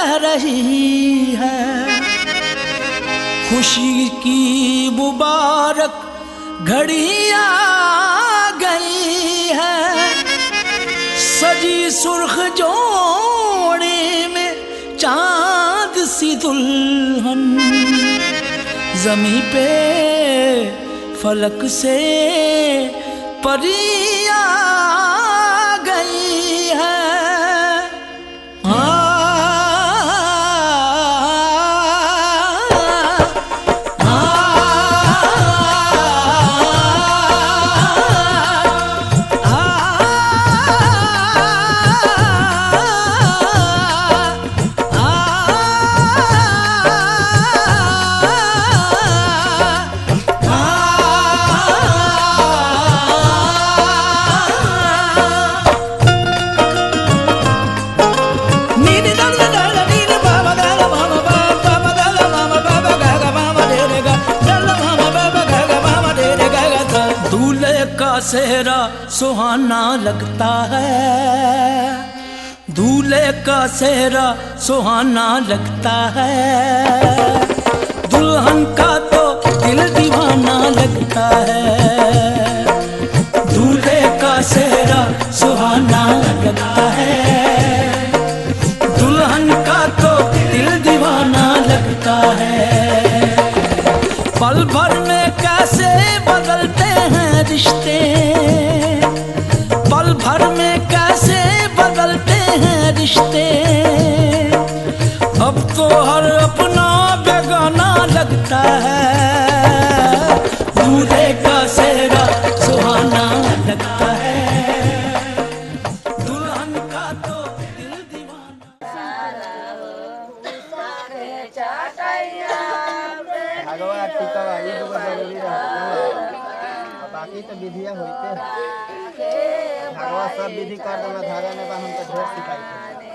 बह रही है। खुशी की मुबारक घड़ी आ गई है। सजी सुर्ख जोड़े में चांद सी दुल्हन, ज़मीं पे फलक से परी आ गई है। सेहरा सुहाना लगता है, दूल्हे का सेहरा सुहाना लगता है। दुल्हन का तो दिल दीवाना लगता है। दूल्हे का सेहरा सुहाना लगता है। दुल्हन का तो दिल दीवाना लगता है। पल भर में कैसे बदलते हैं रिश्ते, पल भर में कैसे बदलते हैं रिश्ते। अब तो हर अपना बेगाना लगता है। दूल्हे का सेहरा सुहाना लगता है। दुल्हन का तो दिल दीवाना। बाकी तो विधियाँ होते हैं। भगवान सब विधि कर देना धारा में हम तो ढेर सिखाई थे।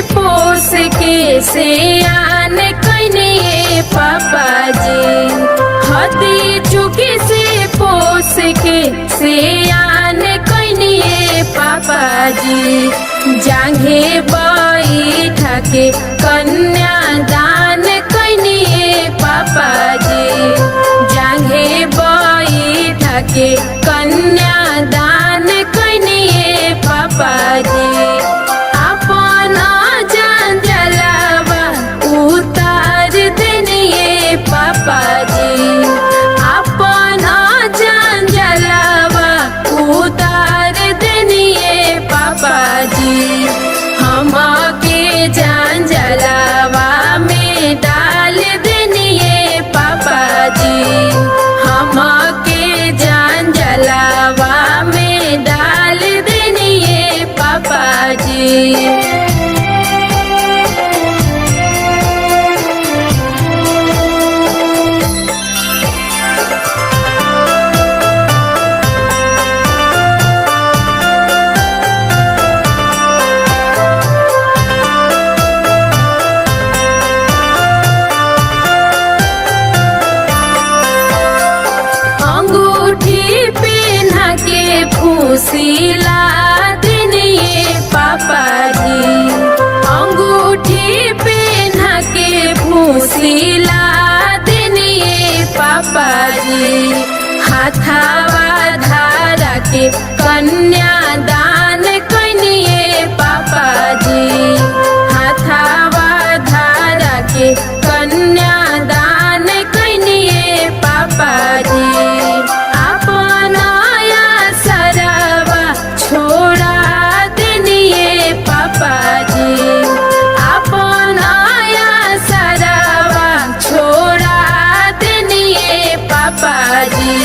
पोस के से आने कने पापा जी, हती चुकी से पोस के से आने कने पापा जी। जांघे बैठा के कन्या दान कने पापा जी। जांघे बैठा के कन्या दान कने पापा जी। पापा जी अपना जान जलावा उतार देनिए पापा जी। हम के जान जलावा में डाल देनिए पापा जी। हम के जान जलावा में डाल देनिए पापा जी। फूसीला देनिए पापा जी। अंगूठी पहना के फूसीला देनिए पापा जी। हाथावा धारा के कन्या दान कनिए पापा जी। हाथावा धारा के कन्या दान कनिए पापा जी। छोड़ा देनिए पापा जी। अपना या सरावा छोड़ा देनिए पापा जी।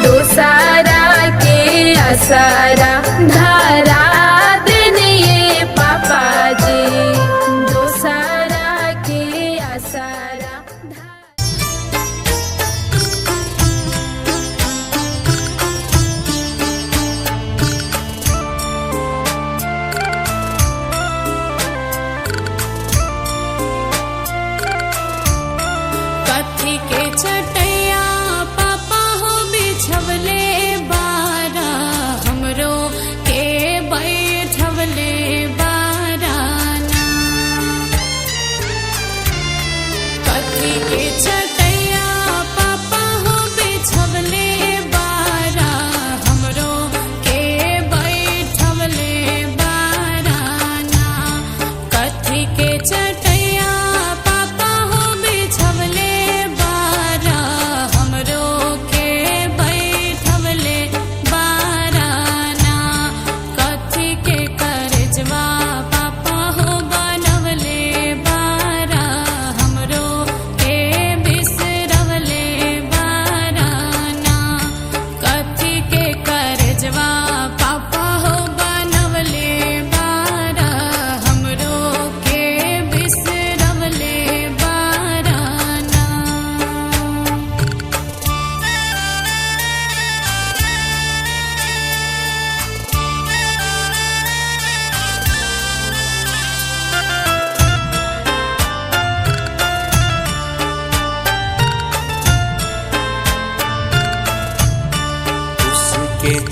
दोसारा के असरा धारा देनिए पापा जी। दोसारा के असरा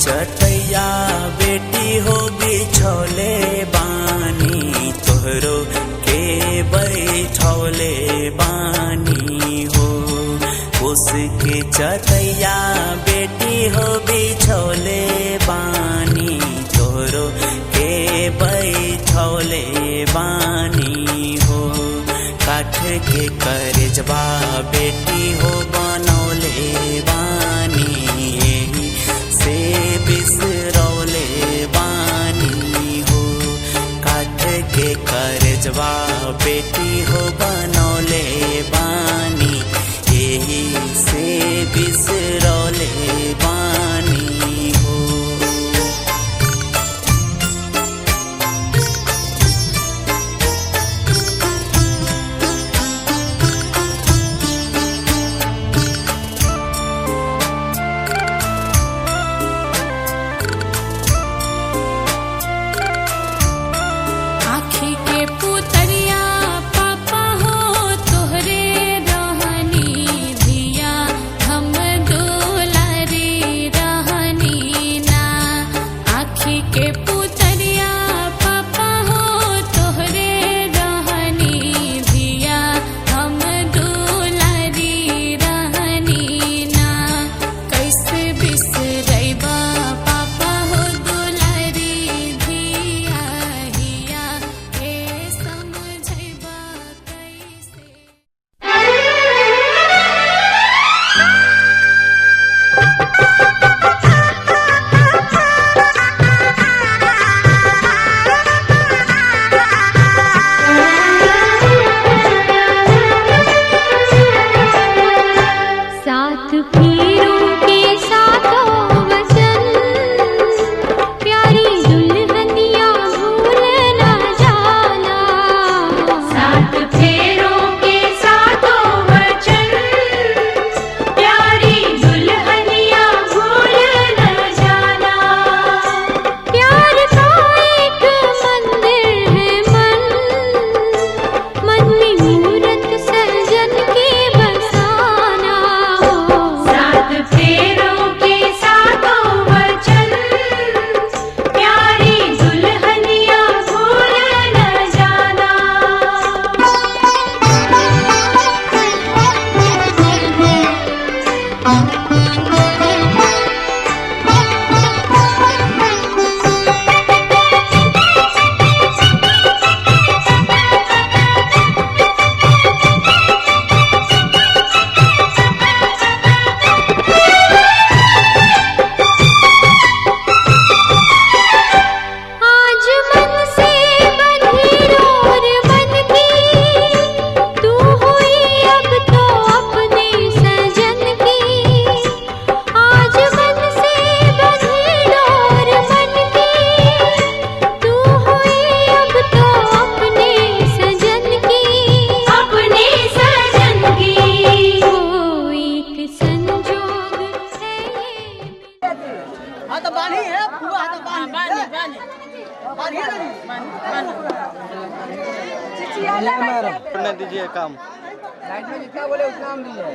चटैया बेटी हो बिछौले बानी तोहरो के बैठौले बानी हो। उसके चटैया बेटी हो बिछौले बानी तोहरो के बैठौले बानी हो। काठ के करजबा बेटी हो बनौले बानी यही से बिसरौले बानी हो। काठ के करजबा बेटी हो बनौले बानी यही से बिसरौले बानी हो। करने दीजिए काम। लाइट में जितना बोले उतना हम दीजिए।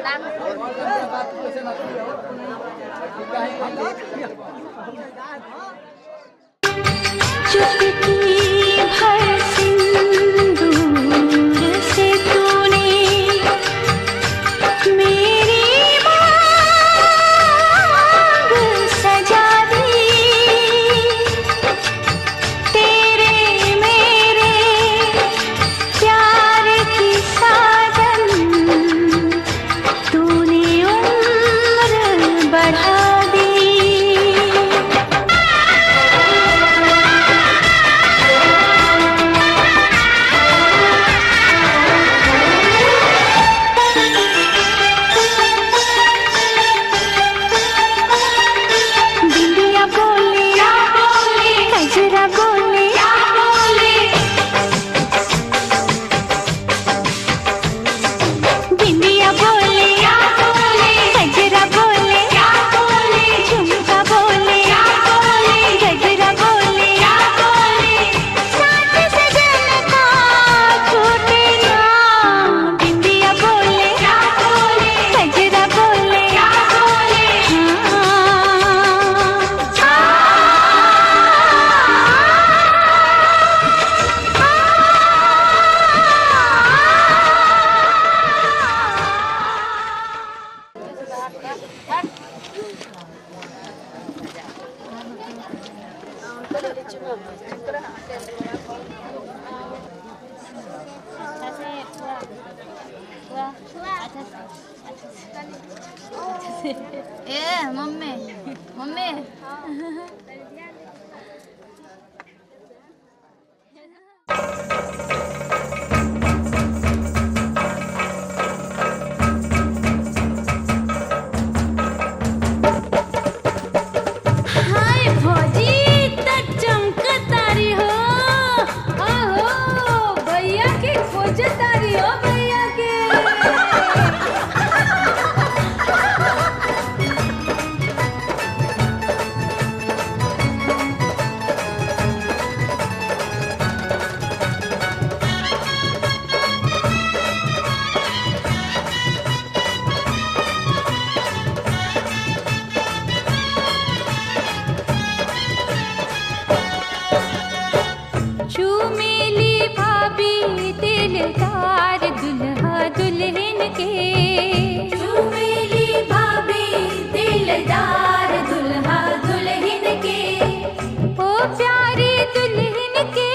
चुटकी भर सिंदूर से तूने मेरी मांग सजा दी। तेरे मेरे प्यार की साजन तूने उम्र बढ़ा दी। ए मम्मी मम्मी हाय भौजी तक चमकतारी हो आहो भैया के खोजतारी हो भैया के चूमेली भाभी दिलदार दुल्हा दुल्हन के चूमेली भाभी दिलदार दुल्हा दुल्हन के ओ प्यारे दुल्हन के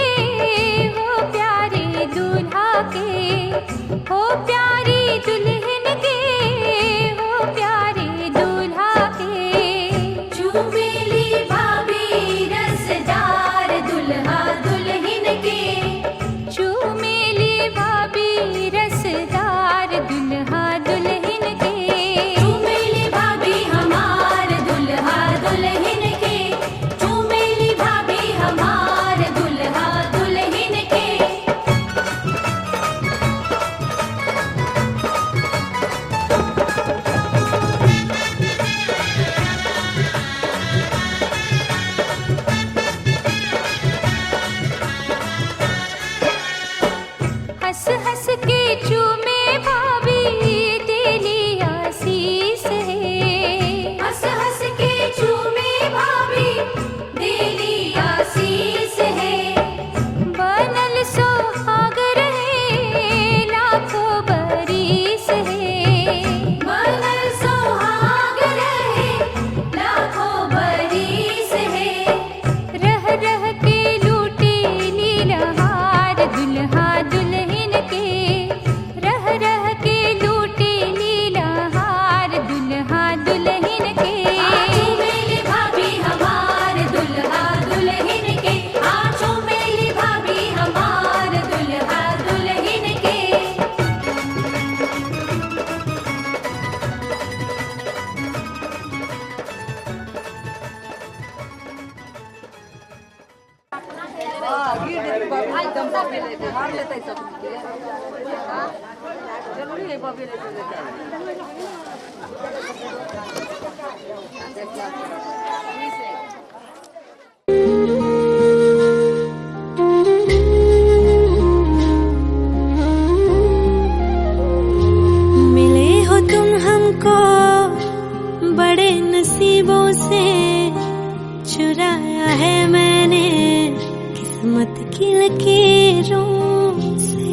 हो प्यारे दूल्हा के हो प्यारी दुल्हन के हो प्यारे दूल्हा के चूमेली भाभी रसदार दुल्हा दुल्हन के चूमेली भाभी रसदार दुल्हा दुल्हन के चूमेली भाभी हमार दुल्हा दुल्हन के चूमेली भाभी हमार दुल्हा दुल्हन के हंस हंस के चूमे भाभी तेरी आशीष है हंस हंस के चूमे भाभी तेरी आशीष है बनल सोहाग रहे लाखों बरिस है बनल सोहाग रहे लाखों बरिस है रह रह के लूटे लीलहार दुल्हा दुल्हन के रह रह के लूटे लीलहार दुल्हा दुल्हन के चूमेली भाभी हमार दुल्हा दुल्हन के चूमेली भाभी हमार दुल्हा दुल्हन के एकदम बापे लेते मार लेते सब के जरूरी है बापे लेते मिले हो तुम हमको बड़े नसीबों से चुराया है मैंने किस्मत की लकीरों से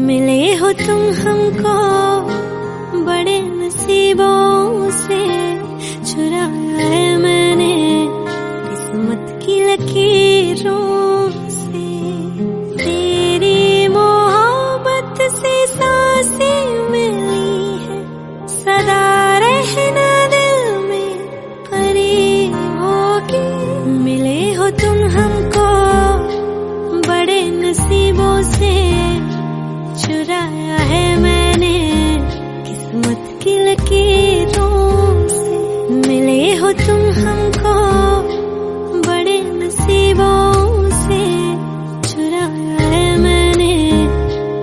मिले हो तुम हमको बड़े नसीबों से चुराया है मैंने किस्मत की लकीरों से तेरी मोहब्बत से सांसें मिली है सदा रहना दिल में करीबों की मिले हो तुम हमको बड़े नसीबों से चुराया है मैंने किस्मत की लकीरों से मिले हो तुम हमको बड़े नसीबों से चुराया है मैंने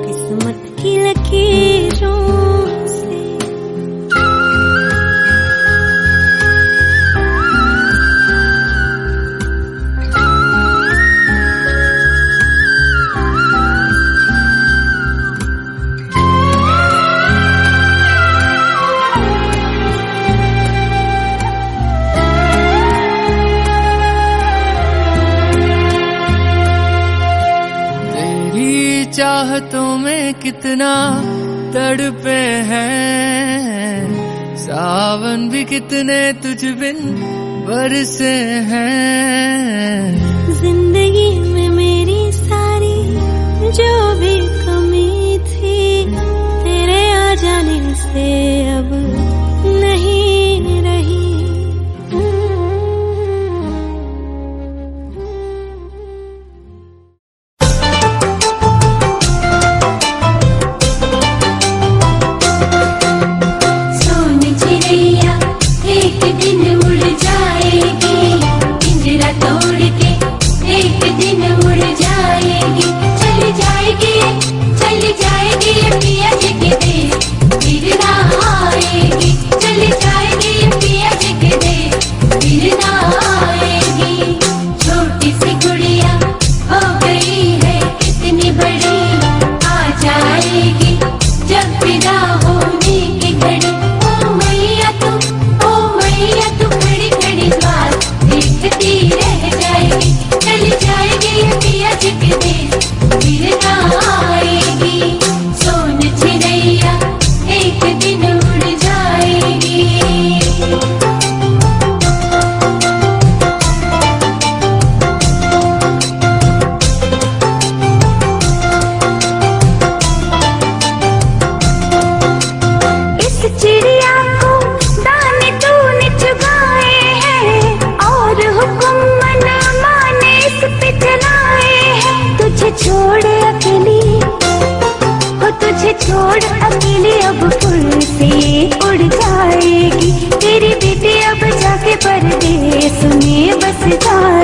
किस्मत की लकीरों से चाहतों में कितना तड़पे हैं, सावन भी कितने तुझ बिन बरसे हैं। जिंदगी में मेरी सारी जो भी कमी थी, तेरे आ जाने से अब नहीं रही। सोन चिड़ैया एक दिन उड़ जाएगी, पिंजरा तोड़ के एक दिन उड़ जाएगी। चल जाएगी पिया जी के देश, फिर ना आएगी। चल जाएगी पिया जी के देश, फिर ना आएगी। छोटी सी गुड़िया हो गई है कितनी बड़ी, आ जाएगी जब विदा होने की घड़ी। ओ मैया तू खड़ी खड़ी बात देखती रह जाएगी। चली जाएगी पिया जी के देश, फिर ना आएगी। सोन चिड़ैया एक दिन उड़ जाएगी। इस चिड़िया को दाने तूने चुगाए हैं, और हुक्म मन माने इस पे चलाए हैं। तुझे छोड़ अकेली अब फुल से उड़ जाएगी। तेरी बेटी अब जाके परदेस में बस जाए।